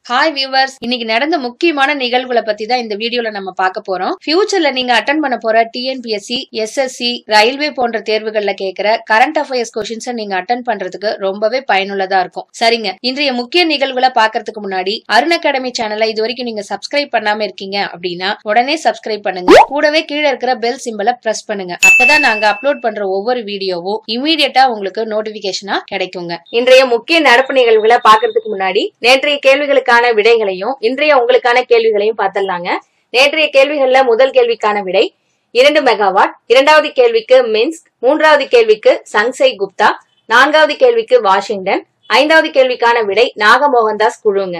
Hi viewers, இன்னைக்கு நடந்த முக்கியமான நிகழ்வுகளை பத்தி தான் இந்த வீடியோல நம்ம பார்க்க போறோம். ஃபியூச்சர்ல நீங்க அட்டெண்ட் பண்ண போற டிஎன்பிஎஸ்சி, எஸ்எஸ்சி, ரயில்வே போன்ற தேர்வுகள்ல கேட்கிற கரண்ட் அஃபேர்ஸ் கொஸ்டின்ஸை நீங்க அட்டெண்ட் பண்றதுக்கு ரொம்பவே பயனுள்ளதா இருக்கும். சரிங்க, இன்றைய முக்கிய நிகழ்வுகளை பாக்குறதுக்கு முன்னாடி அருண் அகாடமி சேனலை இது வரைக்கும் நீங்க சப்ஸ்கிரைப் பண்ணாம இருக்கீங்க அப்படின்னா உடனே சப்ஸ்கிரைப் பண்ணுங்க. கூடவே கீழே இருக்கிற பெல் சிம்பலை பிரஸ் பண்ணுங்க. அப்பதான் நாங்க அப்லோட் பண்ற ஒவ்வொரு வீடியோவும் இமீடியட்டா உங்களுக்கு நோட்டிபிகேஷனா கிடைக்குங்க. இன்றைய முக்கிய நடப்பு நிகழ்வுகளை பாக்குறதுக்கு முன்னாடி நேற்றைய கேள்விகளுக்கு விடைகளையும் இன்றைய உங்களுக்கான கேள்விகளையும் பார்த்தலாங்க. நேற்றைய கேள்விகள்ல முதல் கேள்விக்கான விடை 2 மெகாவாட், இரண்டாவது கேள்விக்கு மின்ஸ்க், மூன்றாவது கேள்விக்கு சங்சை குப்தா, நான்காவது கேள்விக்கு வாஷிங்டன், ஐந்தாவது கேள்விக்கான விடை நாகமோகன்தாஸ் குழுங்க.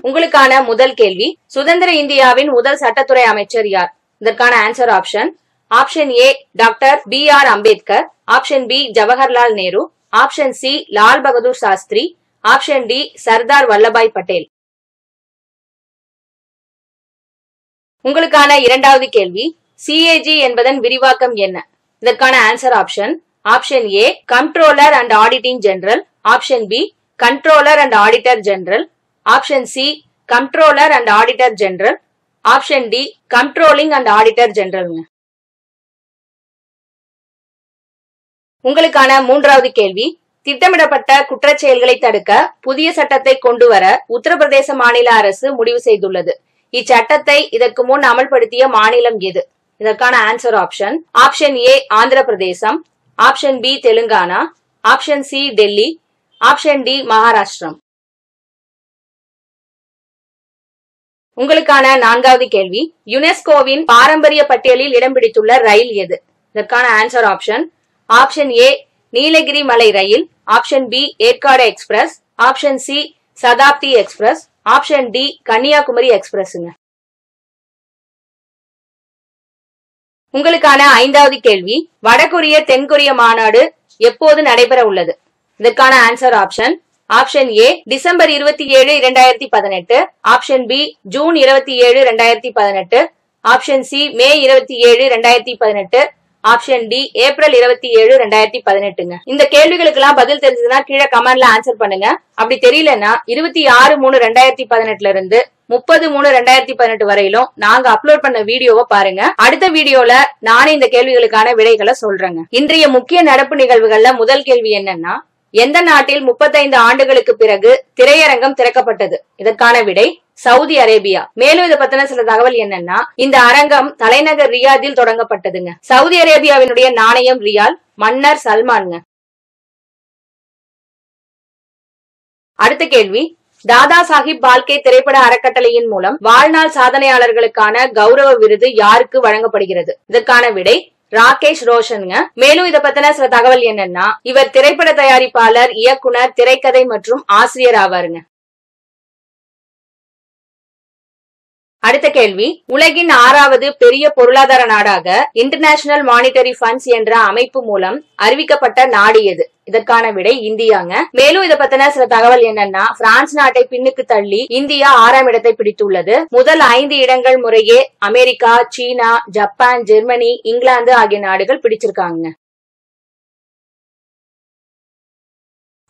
உங்களுக்கான முதல் கேள்வி, சுதந்திர இந்தியாவின் முதல் சட்டத்துறை அமைச்சர் யார்? இதற்கான answer option A doctor B.R. Ambedkar, option B Jawaharlal Nehru, option C Lal Bahadur Shastri, option D Sardar Vallabhbhai Patel. உங்களுக்கான இரண்டாவது கேள்வி, CAG என்பதன் விரிவாக்கம் என்ன? இதற்கான answer option A comptroller and auditing general, option B controller and auditor general, option C comptroller and auditor general, option D controlling and auditor general. உங்களுக்கான மூன்றாவது கேள்வி, திட்டமிடப்பட்ட குற்றச்செயல்களை தடுக்க புதிய சட்டத்தை கொண்டு வர உத்தரப்பிரதேச மாநில அரசு முடிவு செய்துள்ளது. இச்சட்டத்தை இதற்கு முன் அமல்படுத்திய மாநிலம் எது? இதற்கான answer option A Andhra Pradesh, option B Telangana, option C Delhi, option D Maharashtra. உங்களுக்கான நான்காவது கேள்வி, யுனெஸ்கோவின் பாரம்பரிய பட்டியலில் இடம் பிடித்துள்ள ரயில் எது? இதற்கான ஆன்சர் ஆப்ஷன் ஏ நீலகிரி மலை rail, option B Yercaud express, option C Shatabdi express, option D Kanyakumari express. உங்களுக்கான ஐந்தாவது கேள்வி, வடகொரிய தென்கொரிய மாநாடு எப்போது நடைபெற உள்ளது? இதற்கான answer option A December 27, 2018, option B June 27, 2018, option C May 27, 2018, option D April 27, 2018. இந்த கேள்விகளுக்கு எல்லாம் பதில் தெரிஞ்சதுன்னா கீழே கமெண்ட்ல ஆன்சர் பண்ணுங்க. அப்படி தெரியலன்னா 26/3/2018 இருந்து 30/3/2018 வரையிலும் நாங்க அப்லோட் பண்ண வீடியோவை பாருங்க. அடுத்த வீடியோல நானே இந்த கேள்விகளுக்கான விடைகளை சொல்றேங்க. இன்றைய முக்கிய நடப்பு நிகழ்வுகள்ல முதல் கேள்வி என்னன்னா, எந்த நாட்டில் 35 ஆண்டுகளுக்கு பிறகு திரையரங்கம் திறக்கப்பட்டது? இதற்கான விடை சவுதி அரேபியா. மேலும் இதை பத்தின சில தகவல் என்னன்னா, இந்த அரங்கம் தலைநகர் ரியாதில் தொடங்கப்பட்டதுங்க. சவுதி அரேபியாவினுடைய நாணயம் ரியால், மன்னர் சல்மான்ங்க. அடுத்த கேள்வி, தாதா சாஹிப் பால்கே திரைப்பட அறக்கட்டளையின் மூலம் வாழ்நாள் சாதனையாளர்களுக்கான கௌரவ விருது யாருக்கு வழங்கப்படுகிறது? இதற்கான விடை ராகேஷ் ரோஷன்ங்க. மேலும் இதை பத்தின சில தகவல் என்னன்னா, இவர் திரைப்பட தயாரிப்பாளர், இயக்குனர், திரைக்கதை மற்றும் ஆசிரியர் ஆவாருங்க. அடுத்த கேள்வி, உலகின் 6வது பெரிய பொருளாதார நாடாக இன்டர்நேஷனல் மானிட்டரி ஃபண்ட்ஸ் என்ற அமைப்பு மூலம் அறிவிக்கப்பட்ட நாடு எது? இதற்கான விடை இந்தியாங்க. மேலும் இதை பத்தின சில தகவல் என்னன்னா, பிரான்ஸ் நாட்டை பின்னுக்கு தள்ளி இந்தியா 6ஆம் இடத்தை பிடித்துள்ளது. முதல் 5 இடங்கள் முறையே அமெரிக்கா, சீனா, ஜப்பான், ஜெர்மனி, இங்கிலாந்து ஆகிய நாடுகள் பிடிச்சிருக்காங்க.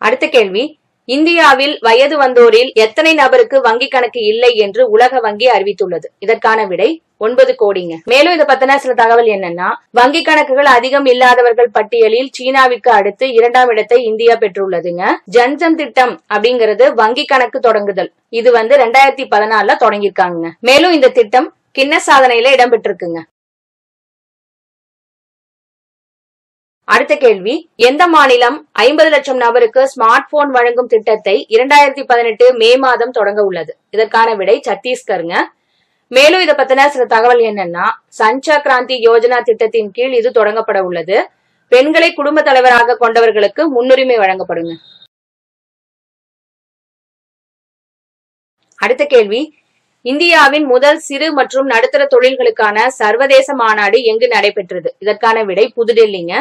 அடுத்த கேள்வி, இந்தியாவில் வயது வந்தோரில் எத்தனை நபருக்கு வங்கி கணக்கு இல்லை என்று உலக வங்கி அறிவித்துள்ளது? இதற்கான விடை 9 கோடிங்க. மேலும் இதை பத்தின சில தகவல் என்னன்னா, வங்கி கணக்குகள் அதிகம் இல்லாதவர்கள் பட்டியலில் சீனாவிற்கு அடுத்து 2ஆம் இடத்தை இந்தியா பெற்றுள்ளதுங்க. ஜன்தன் திட்டம் அப்படிங்கிறது வங்கி கணக்கு தொடங்குதல். இது 2014 தொடங்கியிருக்காங்க. மேலும் இந்த திட்டம் கின்னஸ் சாதனையில இடம்பெற்றிருக்குங்க. அடுத்த கேள்வி, எந்த மாநிலம் 50 லட்சம் நபருக்கு ஸ்மார்ட் போன் வழங்கும் திட்டத்தை 2018 மே மாதம் தொடங்க உள்ளது? இதற்கான விடை சத்தீஸ்கருங்க. மேலும் இதை பத்தின சில தகவல் என்னன்னா, சஞ்சா கிராந்தி யோஜனா திட்டத்தின் கீழ் இது தொடங்கப்பட உள்ளது. பெண்களை குடும்ப தலைவராக கொண்டவர்களுக்கு முன்னுரிமை வழங்கப்படுங்க. அடுத்த கேள்வி, இந்தியாவின் முதல் சிறு மற்றும் நடுத்தர தொழில்களுக்கான சர்வதேச மாநாடு எங்கு நடைபெற்றது? இதற்கான விடை புதுடெல்லிங்க.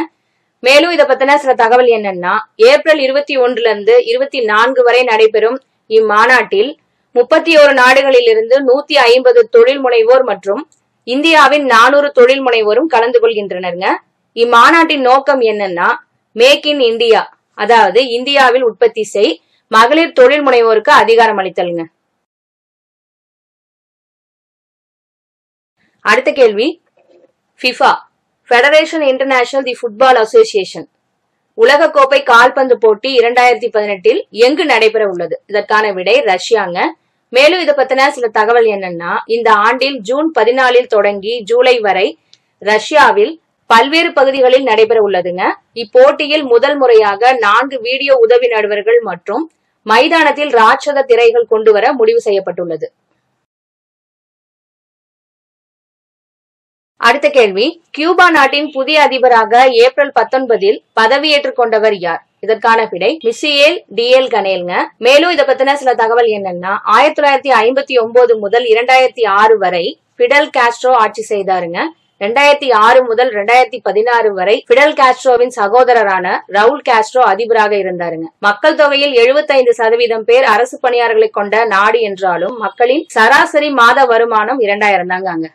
மேலும் இதை பத்தின சில தகவல் என்னன்னா, ஏப்ரல் 21 இருந்து 24 வரை நடைபெறும் இம்மாநாட்டில் 31 நாடுகளில் இருந்து 150 தொழில் முனைவோர் மற்றும் இந்தியாவின் 400 தொழில் முனைவோரும் கலந்து கொள்கின்றனர்ங்க. இம்மாநாட்டின் நோக்கம் என்னன்னா, மேக் இன் இந்தியா, அதாவது இந்தியாவில் உற்பத்தி செய், மகளிர் தொழில் முனைவோருக்கு அதிகாரம் அளித்தல்ங்க. அடுத்த கேள்வி, ஃபிஃபா ஃபெடரேஷன் இன்டர்நேஷனல் தி ஃபுட்பால் அசோசியேஷன் உலகக்கோப்பை கால்பந்து போட்டி 2018 எங்கு நடைபெற உள்ளது? இதற்கான விடை ரஷ்யாங்க. மேலும் இதை பத்தின சில தகவல் என்னன்னா, இந்த ஆண்டில் ஜூன் 14 தொடங்கி ஜூலை வரை ரஷ்யாவில் பல்வேறு பகுதிகளில் நடைபெற உள்ளதுங்க. இப்போட்டியில் முதல் முறையாக 4 வீடியோ உதவி நடுவர்கள் மற்றும் மைதானத்தில் ராட்சத திரைகள் கொண்டுவர முடிவு செய்யப்பட்டுள்ளது. அடுத்த கேள்வி, கியூபா நாட்டின் புதிய அதிபராக ஏப்ரல் 19 பதவியேற்றுக் கொண்டவர் யார்? இதற்கான விடை மிசியேல் டியல் கனேல்ங்க. மேலும் இதை பத்தின சில தகவல் என்னன்னா, 1959 முதல் 2006 வரை பிடல் காஸ்ட்ரோ ஆட்சி செய்தாருங்க. 2006 முதல் 2016 வரை பிடல் காஸ்ட்ரோவின் சகோதரரான ரவுல் காஸ்ட்ரோ அதிபராக இருந்தாருங்க. மக்கள் தொகையில் 75% பேர் அரசு பணியாளர்களை கொண்ட நாடு என்றாலும் மக்களின் சராசரி மாத வருமானம் 2000 தாங்க.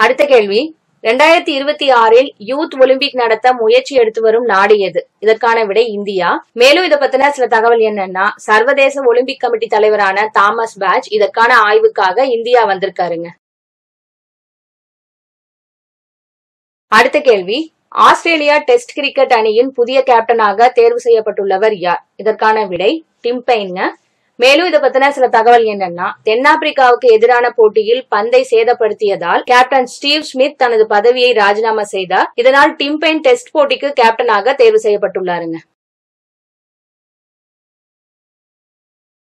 அடுத்த கேள்வி, 2026 யூத் ஒலிம்பிக் நடத்த முயற்சி எடுத்து வரும் நாடு எது? இதற்கான விடை இந்தியா. மேலும் இதை பத்தின சில தகவல் என்னன்னா, சர்வதேச ஒலிம்பிக் கமிட்டி தலைவரான தாமஸ் பாச் இதற்கான ஆய்வுக்காக இந்தியா வந்திருக்காருங்க. அடுத்த கேள்வி, ஆஸ்திரேலியா டெஸ்ட் கிரிக்கெட் அணியின் புதிய கேப்டனாக தேர்வு செய்யப்பட்டுள்ளவர் யார்? இதற்கான விடை டிம் பெயின்ங்க. மேலும் இதை பத்தின சில தகவல் என்னன்னா, தென்னாப்பிரிக்காவுக்கு எதிரான போட்டியில் பந்தை சேதப்படுத்தியதால் கேப்டன் ஸ்டீவ் ஸ்மித் தனது பதவியை ராஜினாமா செய்தார். இதனால் டிம் பெயின் டெஸ்ட் போட்டிக்கு கேப்டனாக தேர்வு செய்யப்பட்டுள்ளாருங்க.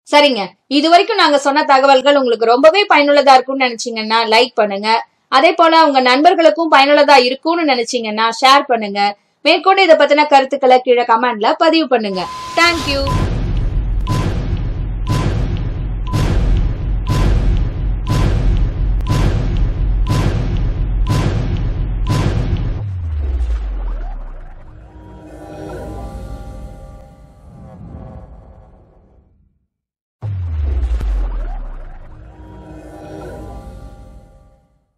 சரிங்க, இதுவரைக்கும் நாங்க சொன்ன தகவல்கள் உங்களுக்கு ரொம்பவே பயனுள்ளதா இருக்கும்னு நினைச்சீங்கன்னா லைக் பண்ணுங்க. அதே போல உங்க நண்பர்களுக்கும் பயனுள்ளதா இருக்கும்னு நினைச்சீங்கன்னா ஷேர் பண்ணுங்க. மேற்கொண்டு இதை பத்தின கருத்துக்களை கீழே கமெண்ட்ல பதிவு பண்ணுங்க. தேங்க்யூ.